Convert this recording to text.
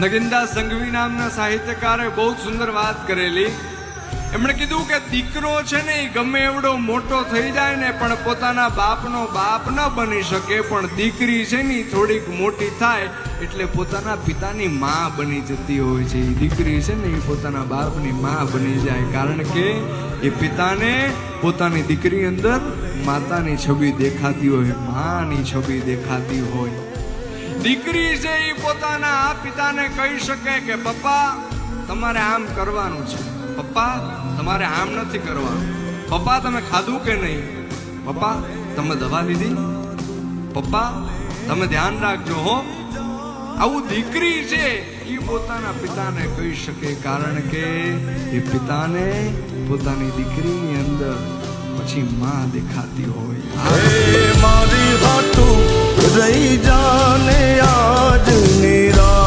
નગિનદાસ સંઘવી નામના સાહિત્યકારે બહુ સુંદર વાત કરેલી. એમણે કીધું કે દીકરો છે ને એ ગમે એવડો મોટો થઈ જાય ને પણ પોતાના બાપનો બાપ ન બની શકે, પણ દીકરી છે ને થોડીક મોટી થાય એટલે પોતાના પિતાની માં બની જતી હોય છે. એ દીકરી છે ને એ પોતાના બાપની માં બની જાય, કારણ કે એ પિતાને પોતાની દીકરી અંદર માતાની છબી દેખાતી હોય, માની છબી દેખાતી હોય. દીકરી છે એ પોતાના પિતાને કહી શકે કે પપ્પા તમારે આમ કરવાનું છે, પપ્પા તમારે આમ નથી કરવાનું, પપ્પા તમે ખાધું કે નહીં, પપ્પા તમે દવા લીધી, પપ્પા તમે ધ્યાન રાખજો હો. આવું દીકરી છે એ પોતાના પિતાને કહી શકે, કારણ કે એ પિતાને પોતાની દીકરીની અંદર પછી માં દેખાતી હોય. મારી હાટું રહી જાને આજ નિરા